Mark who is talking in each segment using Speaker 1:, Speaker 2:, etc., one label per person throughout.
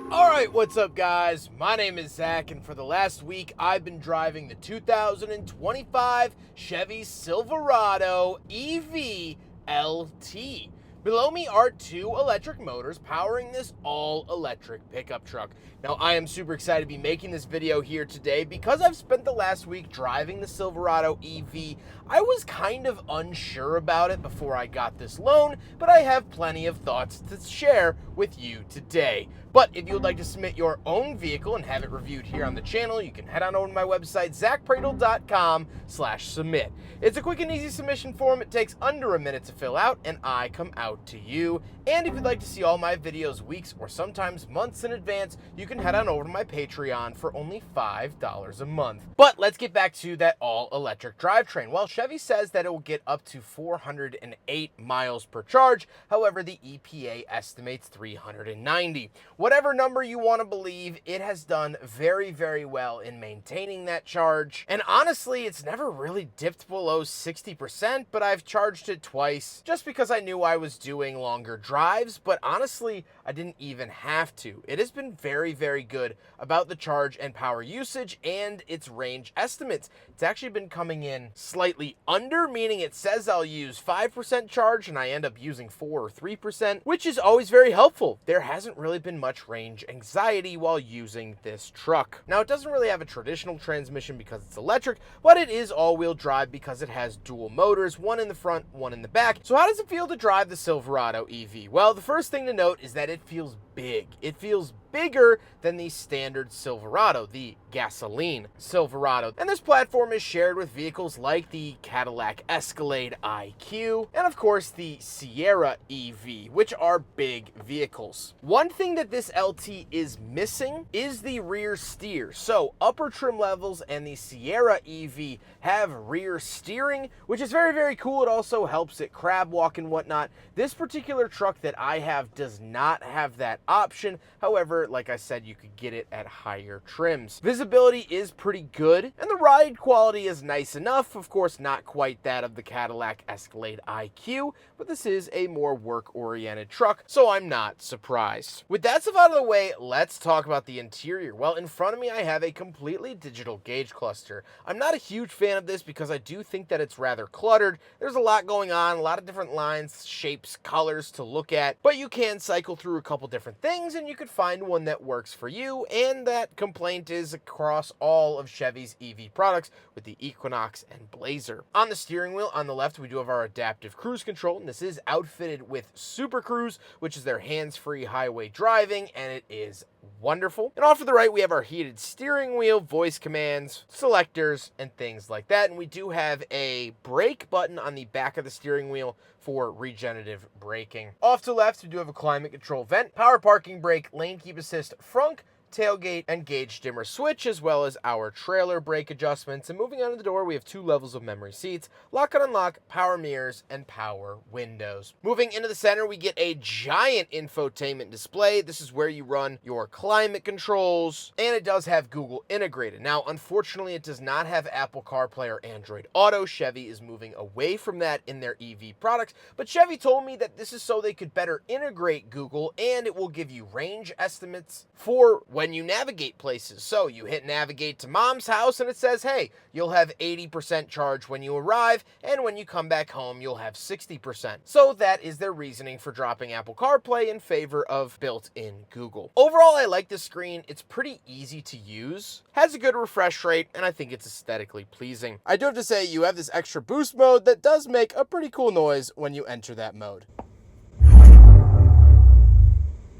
Speaker 1: Alright, what's up guys? My name is Zach, and for the last week I've been driving the 2025 Chevy Silverado EV LT. Below me are two electric motors powering this all-electric pickup truck. Now I am super excited to be making this video here today because I've spent the last week driving the Silverado EV. I was kind of unsure about it before I got this loan, but I have plenty of thoughts to share with you today. But if you would like to submit your own vehicle and have it reviewed here on the channel, you can head on over to my website, zackpradel.com/submit. It's a quick and easy submission form. It takes under a minute to fill out, and I come out to you. And if you'd like to see all my videos weeks or sometimes months in advance, you can head on over to my Patreon for only $5 a month. But let's get back to that all-electric drivetrain. Well, Chevy says that it will get up to 408 miles per charge. However, the EPA estimates 390. Whatever number you want to believe, it has done very, very well in maintaining that charge. And honestly, it's never really dipped below 60%, but I've charged it twice just because I knew I was doing longer drives. But honestly, I didn't even have to. It has been very, very good about the charge and power usage and its range estimates. It's actually been coming in slightly under, meaning it says I'll use 5% charge and I end up using 4 or 3%, which is always very helpful. There hasn't really been much range anxiety while using this truck. Now, it doesn't really have a traditional transmission because it's electric, but it is all-wheel drive because it has dual motors, one in the front, one in the back. So how does it feel to drive the Silverado EV? Well, the first thing to note is that it feels big. It feels bigger than the standard Silverado, the gasoline Silverado. And this platform is shared with vehicles like the Cadillac Escalade IQ and of course the Sierra EV, which are big vehicles. One thing that this LT is missing is the rear steer. So upper trim levels and the Sierra EV have rear steering, which is very, very cool. It also helps it crab walk and whatnot. This particular truck that I have does not have that option. However, like I said, you could get it at higher trims. Visibility is pretty good, and the ride quality is nice enough. Of course, not quite that of the Cadillac Escalade IQ, but this is a more work-oriented truck, so I'm not surprised. With that stuff out of the way, let's talk about the interior. Well, in front of me, I have a completely digital gauge cluster. I'm not a huge fan of this because I do think that it's rather cluttered. There's a lot going on, a lot of different lines, shapes, colors to look at, but you can cycle through a couple different things, and you could find one that works for you, and that complaint is across all of Chevy's EV products with the Equinox and Blazer. On the steering wheel, on the left, we do have our adaptive cruise control, and this is outfitted with Super Cruise, which is their hands-free highway driving, and it is wonderful. And off to the right, we have our heated steering wheel, voice commands, selectors, and things like that. And we do have a brake button on the back of the steering wheel for regenerative braking. Off to the left, we do have a climate control vent, power parking brake, lane keep assist, front, tailgate, and gauge dimmer switch, as well as our trailer brake adjustments. And moving on to the door, we have 2 levels of memory seats, lock and unlock, power mirrors, and power windows. Moving into the center, we get a giant infotainment display. This is where you run your climate controls, and it does have Google integrated. Now, unfortunately, it does not have Apple CarPlay or Android Auto. Chevy is moving away from that in their EV products, but Chevy told me that this is so they could better integrate Google, and it will give you range estimates for when you navigate places. So you hit navigate to mom's house and it says, hey, you'll have 80% charge when you arrive, and when you come back home, you'll have 60%. So that is their reasoning for dropping Apple CarPlay in favor of built-in Google. Overall, I like this screen. It's pretty easy to use, has a good refresh rate, and I think it's aesthetically pleasing. I do have to say, you have this extra boost mode that does make a pretty cool noise when you enter that mode.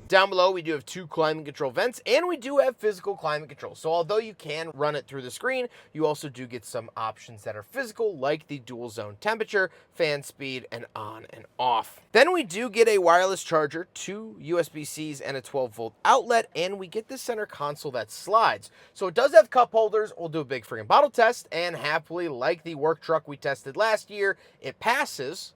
Speaker 1: Down below, we do have 2 climate control vents, and we do have physical climate control. So although you can run it through the screen, you also do get some options that are physical, like the dual zone temperature, fan speed, and on and off. Then we do get a wireless charger, 2 USB-Cs, and a 12-volt outlet, and we get this center console that slides. So it does have cup holders. We'll do a big friggin' bottle test, and happily, like the work truck we tested last year, it passes.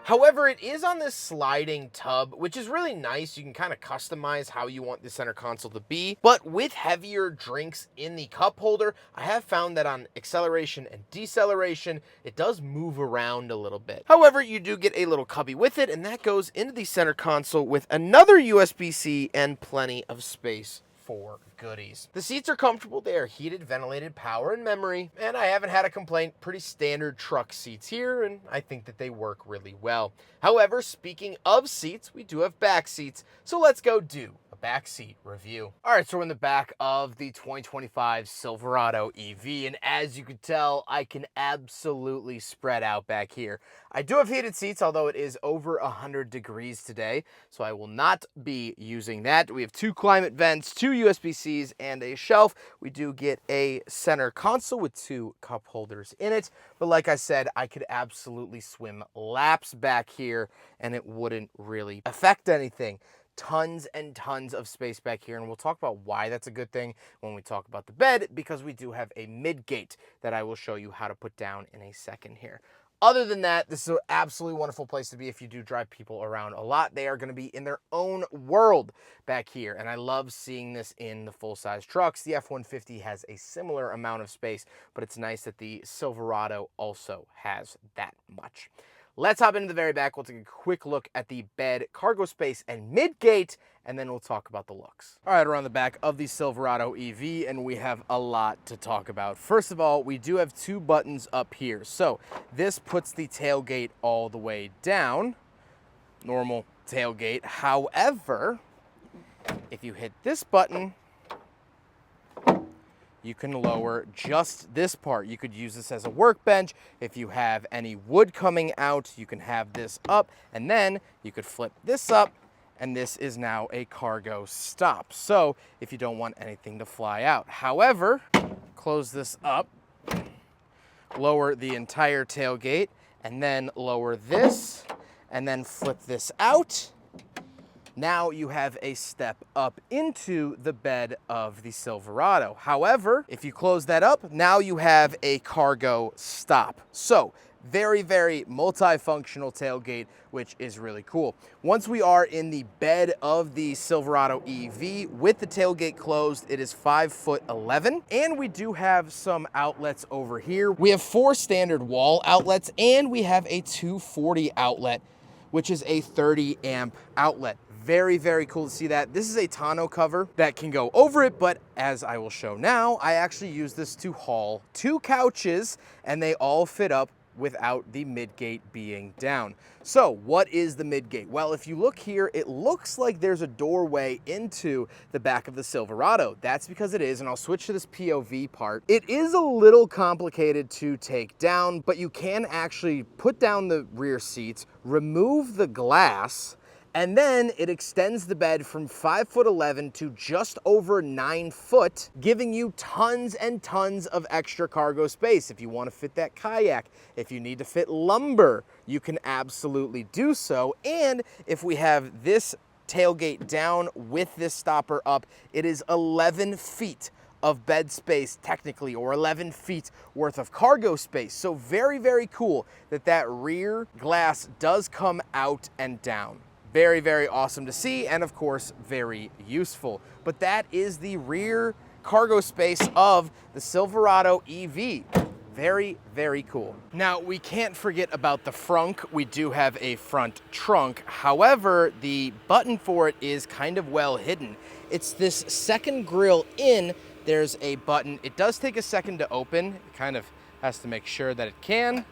Speaker 1: However, it is on this sliding tub, which is really nice. You can kind of customize how you want the center console to be. But with heavier drinks in the cup holder, I have found that on acceleration and deceleration, it does move around a little bit. However, you do get a little cubby with it, and that goes into the center console with another USB-C and plenty of space for goodies. The seats are comfortable. They are heated, ventilated, power, and memory, and I haven't had a complaint. Pretty standard truck seats here, and I think that they work really well. However, speaking of seats, we do have back seats, so let's go do a back seat review. All right, so we're in the back of the 2025 Silverado EV, and as you can tell, I can absolutely spread out back here. I do have heated seats, although it is over 100 degrees today, so I will not be using that. We have 2 climate vents, 2 USB-Cs, and a shelf. We do get a center console with 2 cup holders in it, but like I said, I could absolutely swim laps back here, and it wouldn't really affect anything. Tons and tons of space back here, and we'll talk about why that's a good thing when we talk about the bed, because we do have a mid-gate that I will show you how to put down in a second here. Other than that, this is an absolutely wonderful place to be if you do drive people around a lot. They are going to be in their own world back here, and I love seeing this in the full-size trucks. The F-150 has a similar amount of space, but it's nice that the Silverado also has that much. Let's hop into the very back. We'll take a quick look at the bed, cargo space, and mid-gate, and then we'll talk about the looks. All right, we're on the back of the Silverado EV, and we have a lot to talk about. First of all, we do have 2 buttons up here. So this puts the tailgate all the way down, normal tailgate. However, if you hit this button, you can lower just this part. You could use this as a workbench. If you have any wood coming out, you can have this up, and then you could flip this up, and this is now a cargo stop. So if you don't want anything to fly out. However, close this up, lower the entire tailgate, and then lower this, and then flip this out. Now you have a step up into the bed of the Silverado. However, if you close that up, now you have a cargo stop. So very, very multifunctional tailgate, which is really cool. Once we are in the bed of the Silverado EV with the tailgate closed, it is 5'11", and we do have some outlets over here. We have 4 standard wall outlets, and we have a 240 outlet, which is a 30 amp outlet. Very, very cool to see that. This is a tonneau cover that can go over it, but as I will show now, I actually use this to haul 2 couches, and they all fit up without the midgate being down. So what is the midgate? Well, if you look here, it looks like there's a doorway into the back of the Silverado. That's because it is, and I'll switch to this POV part. It is a little complicated to take down, but you can actually put down the rear seats, remove the glass, and then it extends the bed from 5'11" to just over 9 foot, giving you tons and tons of extra cargo space. If you want to fit that kayak, if you need to fit lumber, you can absolutely do so. And if we have this tailgate down with this stopper up, it is 11 feet of bed space technically, or 11 feet worth of cargo space. So very, very cool that that rear glass does come out and down. Very, very awesome to see, and of course, very useful. But that is the rear cargo space of the Silverado EV. Very, very cool. Now, we can't forget about the frunk. We do have a front trunk. However, the button for it is kind of well hidden. It's this second grill in. There's a button. It does take a second to open. It kind of has to make sure that it can,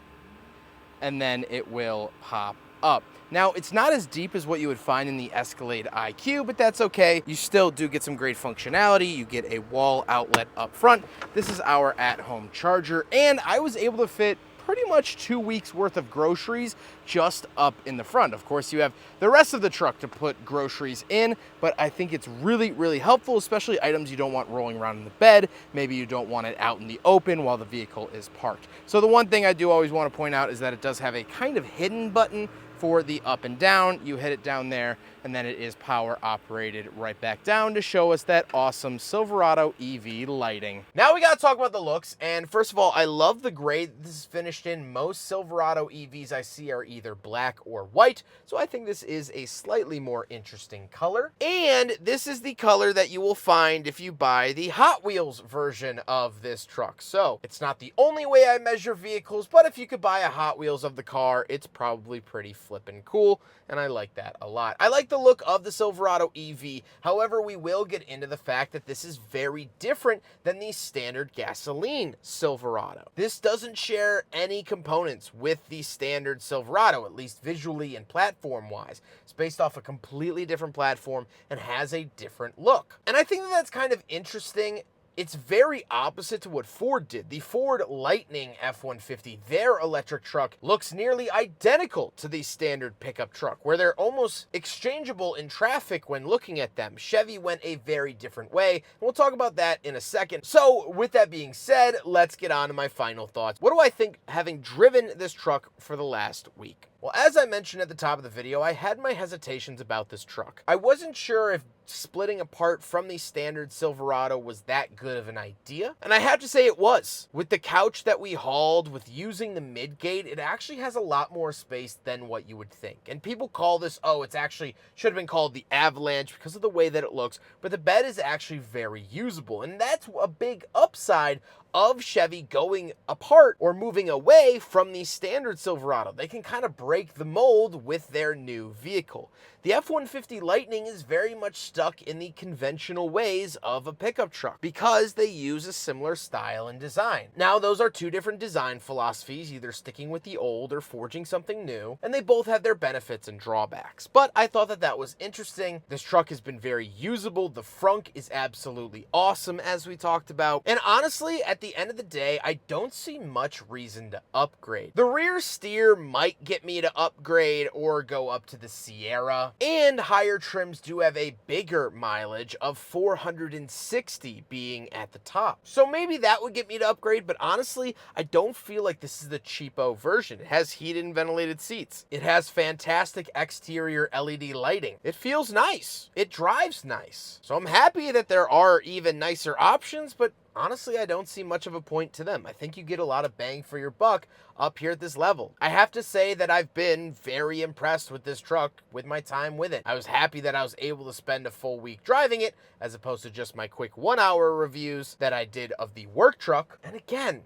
Speaker 1: and then it will pop up. Now, it's not as deep as what you would find in the Escalade IQ, but that's okay. You still do get some great functionality. You get a wall outlet up front. This is our at-home charger, and I was able to fit pretty much 2 weeks worth of groceries just up in the front. Of course, you have the rest of the truck to put groceries in, but I think it's really, really helpful, especially items you don't want rolling around in the bed. Maybe you don't want it out in the open while the vehicle is parked. So the one thing I do always want to point out is that it does have a kind of hidden button for the up and down. You hit it down there, and then it is power operated right back down to show us that awesome Silverado EV lighting. Now we gotta talk about the looks, and first of all, I love the gray this is finished in. Most Silverado EVs I see are either black or white, so I think this is a slightly more interesting color. And this is the color that you will find if you buy the Hot Wheels version of this truck. So it's not the only way I measure vehicles, but if you could buy a Hot Wheels of the car, it's probably pretty flippin' cool, and I like that a lot. I like the look of the Silverado EV. However, we will get into the fact that this is very different than the standard gasoline Silverado. This doesn't share any components with the standard Silverado, at least visually and platform-wise. It's based off a completely different platform and has a different look. And I think that that's kind of interesting. It's very opposite to what Ford did. The Ford Lightning F-150, their electric truck, looks nearly identical to the standard pickup truck, where they're almost exchangeable in traffic when looking at them. Chevy went a very different way, and we'll talk about that in a second. So with that being said, let's get on to my final thoughts. What do I think having driven this truck for the last week? Well, as I mentioned at the top of the video, I had my hesitations about this truck. I wasn't sure if splitting apart from the standard Silverado was that good of an idea, and I have to say it was. With the couch that we hauled, with using the midgate, it actually has a lot more space than what you would think. And people call this, oh, it's actually should have been called the Avalanche because of the way that it looks, but the bed is actually very usable, and that's a big upside of Chevy going apart or moving away from the standard Silverado. They can kind of break the mold with their new vehicle. The F-150 Lightning is very much stuck in the conventional ways of a pickup truck because they use a similar style and design. Now, those are two different design philosophies, either sticking with the old or forging something new, and they both have their benefits and drawbacks. But I thought that that was interesting. This truck has been very usable. The frunk is absolutely awesome, as we talked about. And honestly, at the end of the day, I don't see much reason to upgrade. The rear steer might get me to upgrade or go up to the Sierra, and higher trims do have a bigger mileage of 460 being at the top. So maybe that would get me to upgrade, but honestly, I don't feel like this is the cheapo version. It has heated and ventilated seats. It has fantastic exterior LED lighting. It feels nice. It drives nice. So I'm happy that there are even nicer options, but honestly, I don't see much of a point to them. I think you get a lot of bang for your buck up here at this level. I have to say that I've been very impressed with this truck with my time with it. I was happy that I was able to spend a full week driving it as opposed to just my quick 1-hour reviews that I did of the work truck. And again,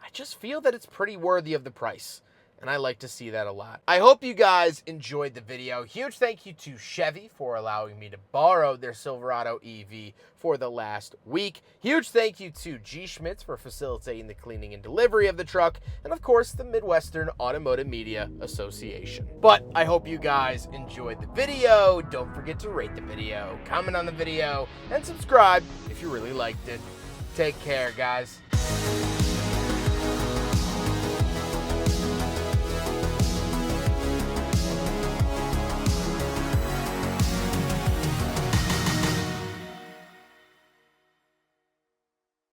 Speaker 1: I just feel that it's pretty worthy of the price, and I like to see that a lot. I hope you guys enjoyed the video. Huge thank you to Chevy for allowing me to borrow their Silverado EV for the last week. Huge thank you to G. Schmitz for facilitating the cleaning and delivery of the truck, and of course the Midwestern Automotive Media Association. But I hope you guys enjoyed the video. Don't forget to rate the video, comment on the video, and subscribe if you really liked it. Take care, guys.